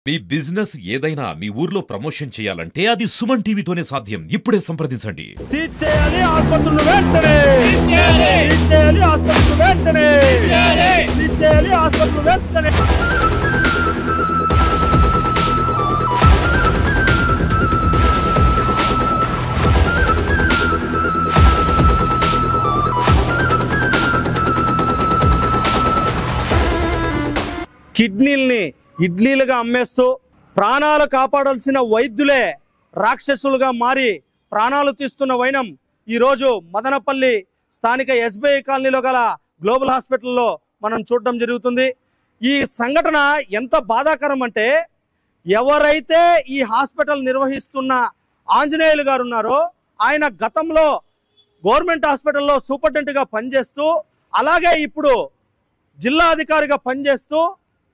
మీ business ఏదైనా మీ ఊర్లో promotion చేయాలంటే అది సుమన్ టీవీతోనే సాధ్యం. ఇప్పుడే సంప్రదించండి. సీజ్ చేయాలి ఆసుపత్రులను వెంటనే. సీజ్ చేయాలి ఆసుపత్రులను వెంటనే. సీజ్ చేయాలి ఆసుపత్రులను వెంటనే. కిడ్నీల్ని ఇడ్లీలుగా అమ్మేస్తూ ప్రాణాలు కాపాడాల్సిన వైద్యులే రాక్షసులుగా మారి ప్రాణాలు తీస్తున్న వైనం ఈరోజు మదనపల్లి స్థానిక ఎస్బీఐ కాలనీలో గల గ్లోబల్ హాస్పిటల్లో మనం చూడడం జరుగుతుంది. ఈ సంఘటన ఎంత బాధాకరం అంటే, ఎవరైతే ఈ హాస్పిటల్ నిర్వహిస్తున్న ఆంజనేయులు గారు ఉన్నారో ఆయన గతంలో గవర్నమెంట్ హాస్పిటల్లో సూపరింటెండెంట్గా పనిచేస్తూ, అలాగే ఇప్పుడు జిల్లా అధికారిగా పనిచేస్తూ,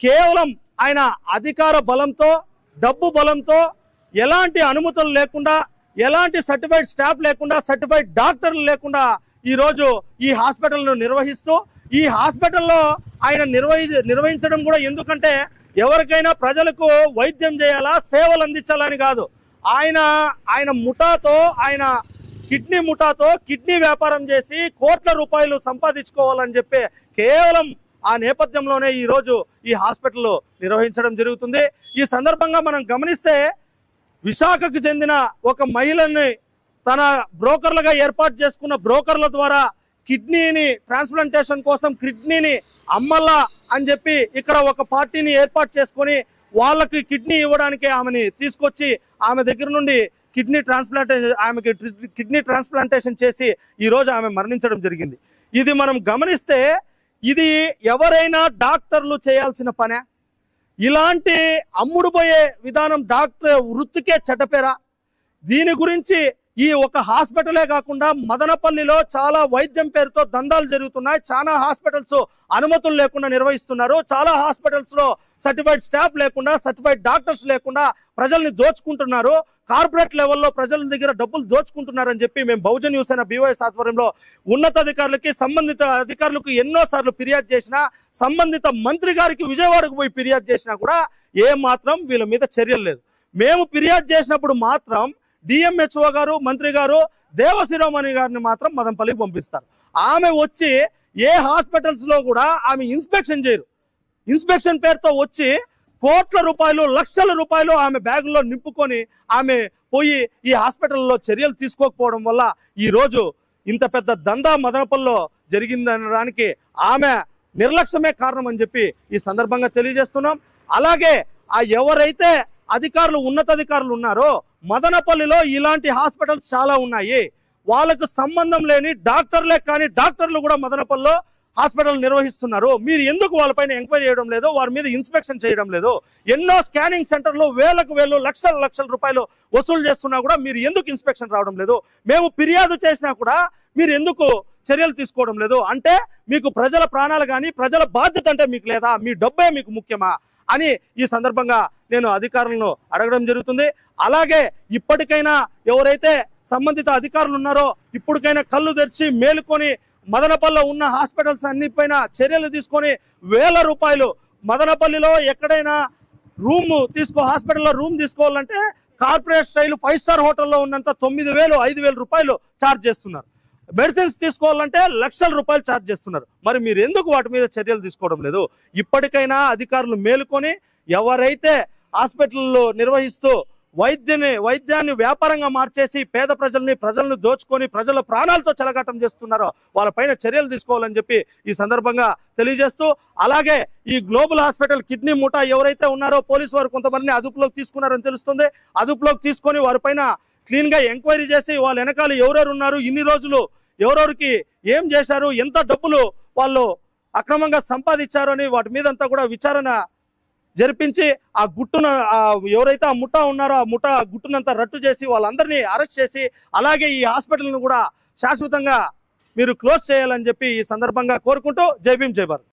కేవలం ఆయన అధికార బలంతో డబ్బు బలంతో ఎలాంటి అనుమతులు లేకుండా, ఎలాంటి సర్టిఫైడ్ స్టాఫ్ లేకుండా, సర్టిఫైడ్ డాక్టర్లు లేకుండా ఈరోజు ఈ హాస్పిటల్ను నిర్వహిస్తూ, ఈ హాస్పిటల్లో ఆయన నిర్వహించడం కూడా ఎందుకంటే ఎవరికైనా ప్రజలకు వైద్యం చేయాలా, సేవలు అందించాలని కాదు. ఆయన ముఠాతో, ఆయన కిడ్నీ ముఠాతో కిడ్నీ వ్యాపారం చేసి కోట్ల రూపాయలు సంపాదించుకోవాలని చెప్పి కేవలం ఆ నేపథ్యంలోనే ఈరోజు ఈ హాస్పిటల్ నిర్వహించడం జరుగుతుంది. ఈ సందర్భంగా మనం గమనిస్తే విశాఖకు చెందిన ఒక మహిళని తన బ్రోకర్లుగా ఏర్పాటు చేసుకున్న బ్రోకర్ల ద్వారా కిడ్నీని ట్రాన్స్ప్లాంటేషన్ కోసం కిడ్నీని అమ్మల్లా అని చెప్పి ఇక్కడ ఒక పార్టీని ఏర్పాటు చేసుకొని వాళ్ళకి కిడ్నీ ఇవ్వడానికి ఆమెని తీసుకొచ్చి ఆమె దగ్గర నుండి ఆమెకి కిడ్నీ ట్రాన్స్ప్లాంటేషన్ చేసి ఈరోజు ఆమె మరణించడం జరిగింది. ఇది మనం గమనిస్తే ఇది ఎవరైనా డాక్టర్లు చేయాల్సిన పనే? ఇలాంటి అమ్ముడుపోయే విధానం డాక్టర్ వృత్తికే చెడ్డపేరా? దీని గురించి ఈ ఒక హాస్పిటలే కాకుండా మదనపల్లిలో చాలా వైద్యం పేరుతో దందాలు జరుగుతున్నాయి. చాలా హాస్పిటల్స్ అనుమతులు లేకుండా నిర్వహిస్తున్నారు. చాలా హాస్పిటల్స్ లో సర్టిఫైడ్ స్టాఫ్ లేకుండా, సర్టిఫైడ్ డాక్టర్స్ లేకుండా ప్రజల్ని దోచుకుంటున్నారు. కార్పొరేట్ లెవెల్లో ప్రజల దగ్గర డబ్బులు దోచుకుంటున్నారని చెప్పి మేము బహుజన్ యువసేన BYS ఆధ్వర్యంలో ఉన్నతాధికారులకి, సంబంధిత అధికారులకు ఎన్నో సార్లు ఫిర్యాదు చేసినా, సంబంధిత మంత్రి గారికి విజయవాడకు పోయి ఫిర్యాదు చేసినా కూడా ఏ మాత్రం వీళ్ళ మీద చర్యలు లేదు. మేము ఫిర్యాదు చేసినప్పుడు మాత్రం DMHO గారు, మంత్రి గారు దేవశిరోమణి గారిని మాత్రం మదనపల్లికి పంపిస్తారు. ఆమె వచ్చి ఏ హాస్పిటల్స్ లో కూడా ఆమె ఇన్స్పెక్షన్ చేయరు. ఇన్స్పెక్షన్ పేరుతో వచ్చి కోట్ల రూపాయలు, లక్షల రూపాయలు ఆమె బ్యాగుల్లో నింపుకొని ఆమె పోయి ఈ హాస్పిటల్లో చర్యలు తీసుకోకపోవడం వల్ల ఈరోజు ఇంత పెద్ద దందా మదనపల్లిలో జరిగిందనడానికి ఆమె నిర్లక్ష్యమే కారణం అని చెప్పి ఈ సందర్భంగా తెలియజేస్తున్నాం. అలాగే ఎవరైతే అధికారులు, ఉన్నతాధికారులు ఉన్నారో మదనపల్లిలో ఇలాంటి హాస్పిటల్స్ చాలా ఉన్నాయి. వాళ్ళకు సంబంధం లేని డాక్టర్లే కానీ డాక్టర్లు కూడా మదనపల్లిలో హాస్పిటల్ నిర్వహిస్తున్నారు. మీరు ఎందుకు వాళ్ళపైన ఎంక్వైరీ చేయడం లేదు? వారి మీద ఇన్స్పెక్షన్ చేయడం లేదు? ఎన్నో స్కానింగ్ సెంటర్లు వేలకు వేలు, లక్షల రూపాయలు వసూలు చేస్తున్నా కూడా మీరు ఎందుకు ఇన్స్పెక్షన్ రావడం లేదు? మేము ఫిర్యాదు చేసినా కూడా మీరు ఎందుకు చర్యలు తీసుకోవడం లేదు? అంటే మీకు ప్రజల ప్రాణాలు కానీ, ప్రజల బాధ్యత అంటే మీకు లేదా? మీ డబ్బే మీకు ముఖ్యమా అని ఈ సందర్భంగా నేను అధికారులను అడగడం జరుగుతుంది. అలాగే ఇప్పటికైనా ఎవరైతే సంబంధిత అధికారులు ఉన్నారో ఇప్పటికైనా కళ్ళు తెరిచి మేలుకొని మదనపల్లిలో ఉన్న హాస్పిటల్స్ అన్నిపైన చర్యలు తీసుకొని వేల రూపాయలు, మదనపల్లిలో ఎక్కడైనా హాస్పిటల్లో రూమ్ తీసుకోవాలంటే కార్పొరేట్ స్టైల్ 5 స్టార్ హోటల్లో ఉన్నంత 9,000, 5,000 రూపాయలు ఛార్జ్ చేస్తున్నారు. మెడిసిన్స్ తీసుకోవాలంటే లక్షల రూపాయలు ఛార్జ్ చేస్తున్నారు. మరి మీరు ఎందుకు వాటి మీద చర్యలు తీసుకోవడం లేదు? ఇప్పటికైనా అధికారులు మేలుకొని ఎవరైతే హాస్పిటల్లో నిర్వహిస్తూ వైద్యాన్ని వ్యాపారంగా మార్చేసి ప్రజలను దోచుకొని ప్రజల ప్రాణాలతో చెలగాటం చేస్తున్నారో వాళ్ళపైన చర్యలు తీసుకోవాలని చెప్పి ఈ సందర్భంగా తెలియజేస్తూ, అలాగే ఈ గ్లోబల్ హాస్పిటల్ కిడ్నీ ముఠా ఎవరైతే ఉన్నారో పోలీసు వారు కొంతమందిని అదుపులోకి తీసుకున్నారని తెలుస్తుంది. అదుపులోకి తీసుకొని వారిపైన క్లీన్ గా ఎంక్వైరీ చేసి వాళ్ళ వెనకాల ఎవరెవరు ఉన్నారు, ఇన్ని రోజులు ఎవరెవరికి ఏం చేశారు, ఎంత డబ్బులు వాళ్ళు అక్రమంగా సంపాదించారు అని వాటి మీదంతా కూడా విచారణ జరిపించి ఆ గుట్టున ఎవరైతే ఆ ముఠా ఉన్నారో ఆ ముఠా గుట్టునంతా రట్టు చేసి వాళ్ళందరినీ అరెస్ట్ చేసి, అలాగే ఈ హాస్పిటల్ను కూడా శాశ్వతంగా మీరు క్లోజ్ చేయాలని చెప్పి ఈ సందర్భంగా కోరుకుంటూ జై భీమ్, జై భారత్.